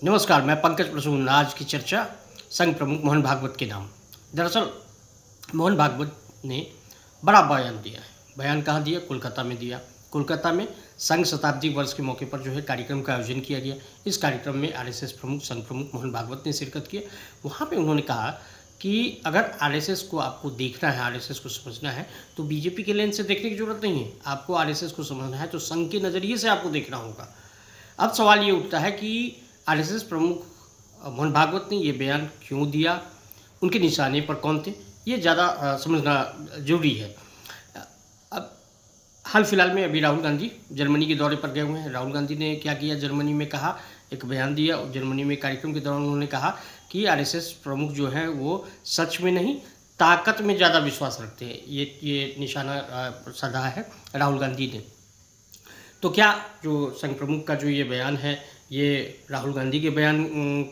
नमस्कार, मैं पंकज प्रसून। आज की चर्चा संघ प्रमुख मोहन भागवत के नाम। दरअसल मोहन भागवत ने बड़ा बयान दिया है। बयान कहाँ दिया? कोलकाता में दिया। कोलकाता में संघ शताब्दी वर्ष के मौके पर जो है कार्यक्रम का आयोजन किया गया। इस कार्यक्रम में आरएसएस प्रमुख, संघ प्रमुख मोहन भागवत ने शिरकत किया। वहाँ पे उन्होंने कहा कि अगर आरएसएस को आपको देखना है, आरएसएस को समझना है, तो बीजेपी के लेंस से देखने की जरूरत नहीं है। आपको आरएसएस को समझना है तो संघ के नज़रिए से आपको देखना होगा। अब सवाल ये उठता है कि आरएसएस प्रमुख मोहन भागवत ने ये बयान क्यों दिया, उनके निशाने पर कौन थे, ये ज़्यादा समझना जरूरी है। अब हाल फिलहाल में अभी राहुल गांधी जर्मनी के दौरे पर गए हुए हैं। राहुल गांधी ने क्या किया? जर्मनी में कहा, एक बयान दिया। और जर्मनी में कार्यक्रम के दौरान उन्होंने कहा कि आरएसएस प्रमुख जो हैं वो सच में नहीं, ताकत में ज़्यादा विश्वास रखते हैं। ये निशाना साधा है राहुल गांधी ने। तो क्या जो संघ प्रमुख का जो ये बयान है, ये राहुल गांधी के बयान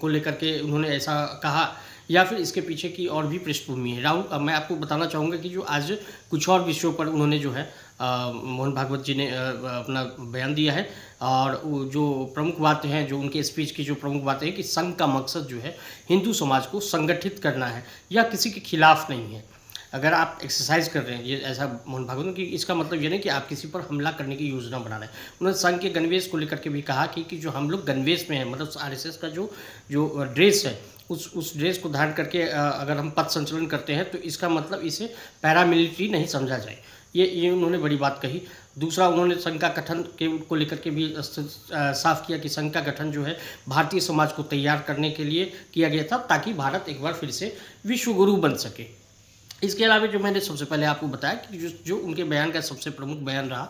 को लेकर के उन्होंने ऐसा कहा, या फिर इसके पीछे की और भी पृष्ठभूमि है? मैं आपको बताना चाहूँगा कि जो आज कुछ और विषयों पर उन्होंने जो है मोहन भागवत जी ने अपना बयान दिया है। और जो प्रमुख बातें हैं, जो उनके स्पीच की जो प्रमुख बातें हैं कि संघ का मकसद जो है हिंदू समाज को संगठित करना है या किसी के खिलाफ नहीं है। अगर आप एक्सरसाइज कर रहे हैं, ये ऐसा मोहन भागवत ने, कि इसका मतलब ये नहीं कि आप किसी पर हमला करने की योजना बना रहे हैं। उन्होंने संघ के गणवेश को लेकर के भी कहा कि जो हम लोग गणवेश में हैं, मतलब आरएसएस का जो जो ड्रेस है, उस ड्रेस को धारण करके अगर हम पथ संचलन करते हैं तो इसका मतलब इसे पैरामिलिट्री नहीं समझा जाए। ये उन्होंने बड़ी बात कही। दूसरा, उन्होंने संघ का गठन को लेकर के भी साफ किया कि संघ का गठन जो है भारतीय समाज को तैयार करने के लिए किया गया था, ताकि भारत एक बार फिर से विश्व गुरु बन सके। इसके अलावा जो मैंने सबसे पहले आपको बताया कि जो उनके बयान का सबसे प्रमुख बयान रहा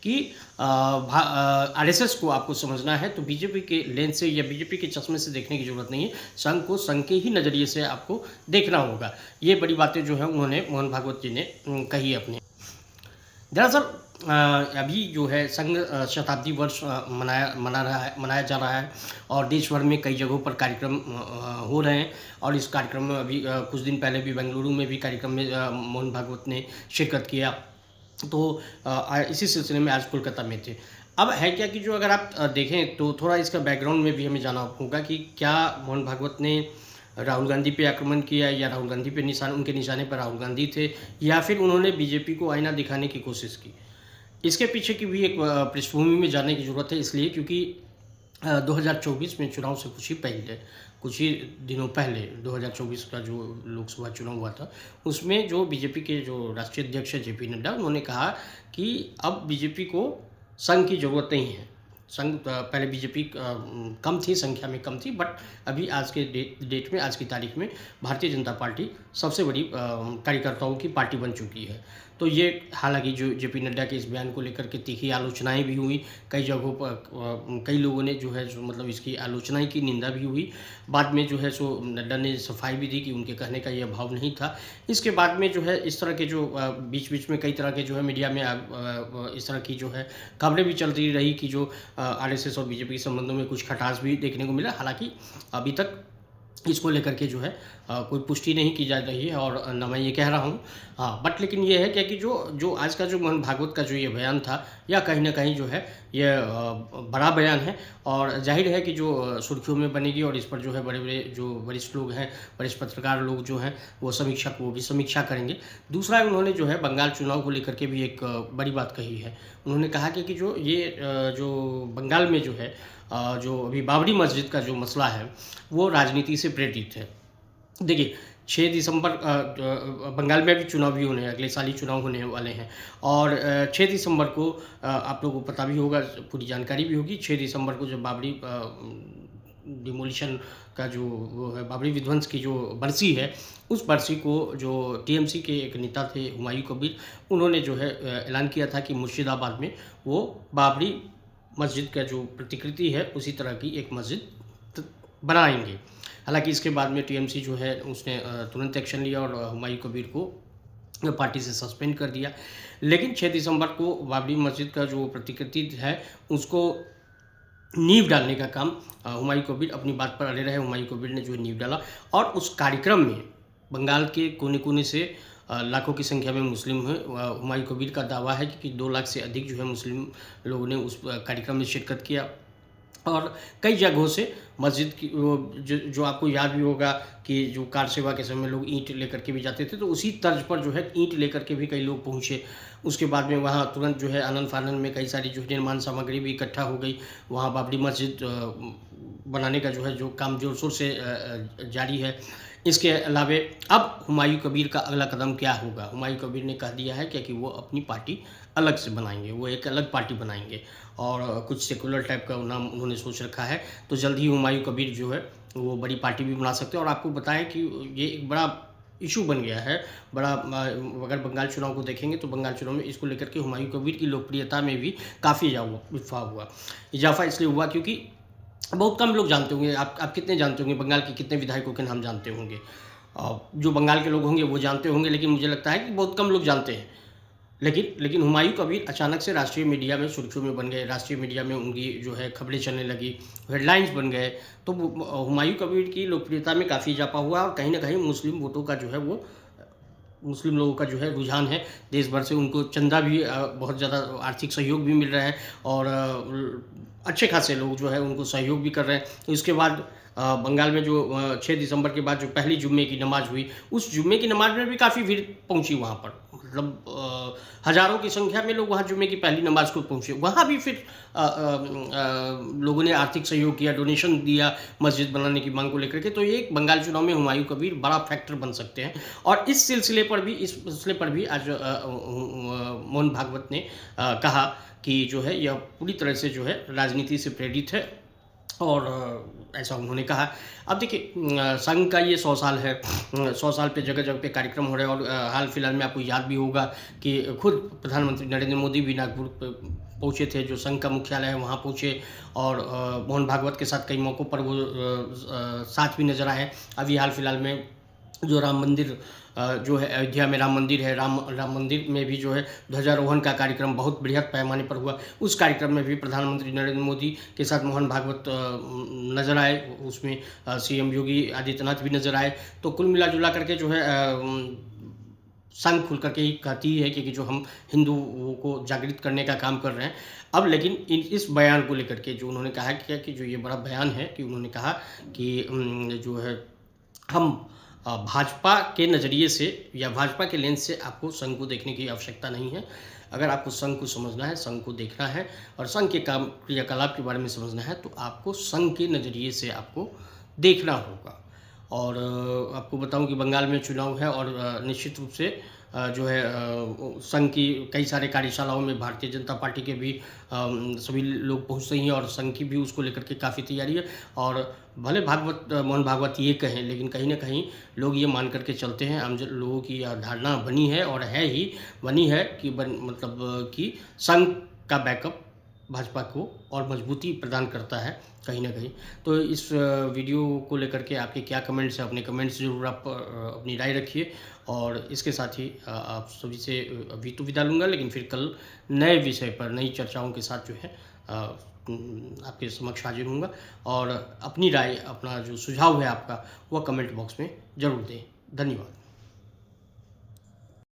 कि आरएसएस को आपको समझना है तो बीजेपी के लेंस से या बीजेपी के चश्मे से देखने की जरूरत नहीं है, संघ को संघ के ही नज़रिए से आपको देखना होगा। ये बड़ी बातें जो हैं उन्होंने मोहन भागवत जी ने कही अपने। दरअसल अभी जो है संघ शताब्दी वर्ष मनाया जा रहा है और देश भर में कई जगहों पर कार्यक्रम हो रहे हैं। और इस कार्यक्रम में अभी कुछ दिन पहले भी बेंगलुरु में भी कार्यक्रम में मोहन भागवत ने शिरकत किया। तो इसी सिलसिले में आज कोलकाता में थे। अब है क्या कि जो अगर आप देखें तो थोड़ा इसका बैकग्राउंड में भी हमें जाना होगा कि क्या मोहन भागवत ने राहुल गांधी पे आक्रमण किया, या राहुल गांधी पे उनके निशाने पर राहुल गांधी थे, या फिर उन्होंने बीजेपी को आईना दिखाने की कोशिश की। इसके पीछे की भी एक पृष्ठभूमि में जाने की ज़रूरत है, इसलिए क्योंकि 2024 में चुनाव से कुछ ही दिनों पहले 2024 का जो लोकसभा चुनाव हुआ था, उसमें जो बीजेपी के जो राष्ट्रीय अध्यक्ष है जेपी नड्डा, उन्होंने कहा कि अब बीजेपी को संघ की ज़रूरत नहीं है। संघ पहले बीजेपी कम थी, संख्या में कम थी, बट अभी आज के डेट में, आज की तारीख में भारतीय जनता पार्टी सबसे बड़ी कार्यकर्ताओं की पार्टी बन चुकी है। तो ये हालांकि जो जेपी नड्डा के इस बयान को लेकर के तीखी आलोचनाएं भी हुई, कई जगहों पर कई लोगों ने जो है जो मतलब इसकी आलोचनाएं की, निंदा भी हुई। बाद में जो है सो नड्डा ने सफाई भी दी कि उनके कहने का यह भाव नहीं था। इसके बाद में जो है इस तरह के जो बीच बीच में कई तरह के जो है मीडिया में इस तरह की जो है खबरें भी चलती रही कि जो आरएसएस और बीजेपी के संबंधों में कुछ खटास भी देखने को मिला। हालांकि अभी तक इसको लेकर के जो है कोई पुष्टि नहीं की जा रही है, और न मैं ये कह रहा हूँ। हाँ, बट लेकिन ये है क्या कि जो आज का जो मोहन भागवत का जो ये बयान था, या कहीं ना कहीं जो है ये बड़ा बयान है, और जाहिर है कि जो सुर्खियों में बनेगी, और इस पर जो है बड़े बड़े जो वरिष्ठ लोग हैं, वरिष्ठ पत्रकार लोग जो हैं, वो भी समीक्षा करेंगे। दूसरा, उन्होंने जो है बंगाल चुनाव को लेकर के भी एक बड़ी बात कही है। उन्होंने कहा कि जो बंगाल में जो है जो अभी बाबरी मस्जिद का जो मसला है वो राजनीति से प्रेरित है। देखिए, 6 दिसंबर बंगाल में भी चुनाव भी होने हैं, अगले साल ही चुनाव होने वाले हैं। और 6 दिसंबर को आप लोगों को पता भी होगा, पूरी जानकारी भी होगी, 6 दिसंबर को जब बाबरी डिमोलिशन का जो वो है, बाबरी विध्वंस की जो बरसी है, उस बरसी को जो टीएमसी के एक नेता थे हुमायूं कबीर, उन्होंने जो है ऐलान किया था कि मुर्शिदाबाद में वो बाबरी मस्जिद का जो प्रतिकृति है उसी तरह की एक मस्जिद बनाएंगे। हालांकि इसके बाद में टीएमसी जो है उसने तुरंत एक्शन लिया और हुमायूं कबीर को पार्टी से सस्पेंड कर दिया। लेकिन 6 दिसंबर को बाबरी मस्जिद का जो प्रतिकृति है उसको नींव डालने का काम हुमायूं कबीर अपनी बात पर अड़े रहे। हुमायूं कबीर ने जो नींव डाला, और उस कार्यक्रम में बंगाल के कोने कोने से लाखों की संख्या में मुस्लिम हैं। हुमायूं कबीर का दावा है कि 2 लाख से अधिक जो है मुस्लिम लोगों ने उस कार्यक्रम में शिरकत किया। और कई जगहों से मस्जिद की जो आपको याद भी होगा कि जो कार सेवा के समय लोग ईंट लेकर के भी जाते थे, तो उसी तर्ज पर जो है ईंट लेकर के भी कई लोग पहुँचे। उसके बाद में वहाँ तुरंत जो है आनन फानन में कई सारी जो निर्माण सामग्री भी इकट्ठा हो गई। वहाँ बाबरी मस्जिद बनाने का जो है जो काम जोर शोर से जारी है। इसके अलावे अब हुमायूं कबीर का अगला कदम क्या होगा? हुमायूं कबीर ने कह दिया है कि वो अपनी पार्टी अलग से बनाएंगे, वो एक अलग पार्टी बनाएंगे और कुछ सेकुलर टाइप का नाम उन्होंने सोच रखा है। तो जल्द ही हुमायूं कबीर जो है वो बड़ी पार्टी भी बना सकते हैं। और आपको बताएं कि ये एक बड़ा इशू बन गया है, बड़ा अगर बंगाल चुनाव को देखेंगे तो बंगाल चुनाव में इसको लेकर के हुमायूं कबीर की लोकप्रियता में भी काफ़ी इजाफा इसलिए हुआ क्योंकि बहुत कम लोग जानते होंगे। आप कितने जानते होंगे बंगाल के कितने विधायकों के नाम जानते होंगे? जो बंगाल के लोग होंगे वो जानते होंगे, लेकिन मुझे लगता है कि बहुत कम लोग जानते हैं। लेकिन हुमायूं कबीर अचानक से राष्ट्रीय मीडिया में सुर्खियों में बन गए, राष्ट्रीय मीडिया में उनकी जो है खबरें चलने लगी, हेडलाइंस बन गए। तो हुमायूं कबीर की लोकप्रियता में काफ़ी इजाफा हुआ और कहीं ना कहीं मुस्लिम वोटों का जो है वो मुस्लिम लोगों का जो है रुझान है देश भर से। उनको चंदा भी बहुत ज़्यादा आर्थिक सहयोग भी मिल रहा है और अच्छे खासे लोग जो है उनको सहयोग भी कर रहे हैं। तो इसके बाद बंगाल में जो 6 दिसंबर के बाद जो पहली जुम्मे की नमाज़ हुई, उस जुम्मे की नमाज़ में भी काफ़ी भीड़ पहुंची वहाँ पर। मतलब हज़ारों की संख्या में लोग वहाँ जुम्मे की पहली नमाज़ को पहुँचे। वहाँ भी फिर लोगों ने आर्थिक सहयोग किया, डोनेशन दिया मस्जिद बनाने की मांग को लेकर के। तो ये एक बंगाल चुनाव में हुमायूं कबीर बड़ा फैक्टर बन सकते हैं। और इस सिलसिले पर भी आज मोहन भागवत ने कहा कि जो है यह पूरी तरह से जो है राजनीति से प्रेरित है और ऐसा उन्होंने कहा। अब देखिए संघ का ये 100 साल है, 100 साल पे जगह जगह पे कार्यक्रम हो रहे हैं। और हाल फिलहाल में आपको याद भी होगा कि खुद प्रधानमंत्री नरेंद्र मोदी भी नागपुर पहुँचे थे, जो संघ का मुख्यालय है वहाँ पहुँचे और मोहन भागवत के साथ कई मौक़ों पर वो साथ भी नज़र आए। अभी हाल फिलहाल में जो राम मंदिर जो है अयोध्या में राम मंदिर है, राम मंदिर में भी जो है ध्वजारोहण का कार्यक्रम बहुत बृहद पैमाने पर हुआ। उस कार्यक्रम में भी प्रधानमंत्री नरेंद्र मोदी के साथ मोहन भागवत नज़र आए, उसमें सीएम योगी आदित्यनाथ भी नज़र आए। तो कुल मिला जुला करके जो है संघ खुल करके ही कहती है कि जो हम हिंदुओं को जागृत करने का काम कर रहे हैं। अब लेकिन इस बयान को लेकर के जो उन्होंने कहा कि जो ये बड़ा बयान है कि उन्होंने कहा कि जो है हम भाजपा के नज़रिए से या भाजपा के लेंस से आपको संघ को देखने की आवश्यकता नहीं है। अगर आपको संघ को समझना है, संघ को देखना है और संघ के काम क्रियाकलाप के बारे में समझना है तो आपको संघ के नज़रिए से आपको देखना होगा। और आपको बताऊं कि बंगाल में चुनाव है और निश्चित रूप से जो है संघ की कई सारे कार्यशालाओं में भारतीय जनता पार्टी के भी सभी लोग पहुंच रही हैं और संघ की भी उसको लेकर के काफ़ी तैयारी है। और भले मोहन भागवत ये कहें, लेकिन कहीं ना कहीं लोग ये मान करके चलते हैं, आम लोगों की धारणा बनी है और बनी है कि मतलब कि संघ का बैकअप भाजपा को और मजबूती प्रदान करता है कहीं ना कहीं। तो इस वीडियो को लेकर के आपके क्या कमेंट्स हैं, अपने कमेंट्स जरूर आप अपनी राय रखिए। और इसके साथ ही आप सभी से अभी तो विदा लूँगा, लेकिन फिर कल नए विषय पर नई चर्चाओं के साथ जो है आपके समक्ष हाजिर होऊंगा। और अपनी राय, अपना जो सुझाव है आपका, वह कमेंट बॉक्स में ज़रूर दें। धन्यवाद।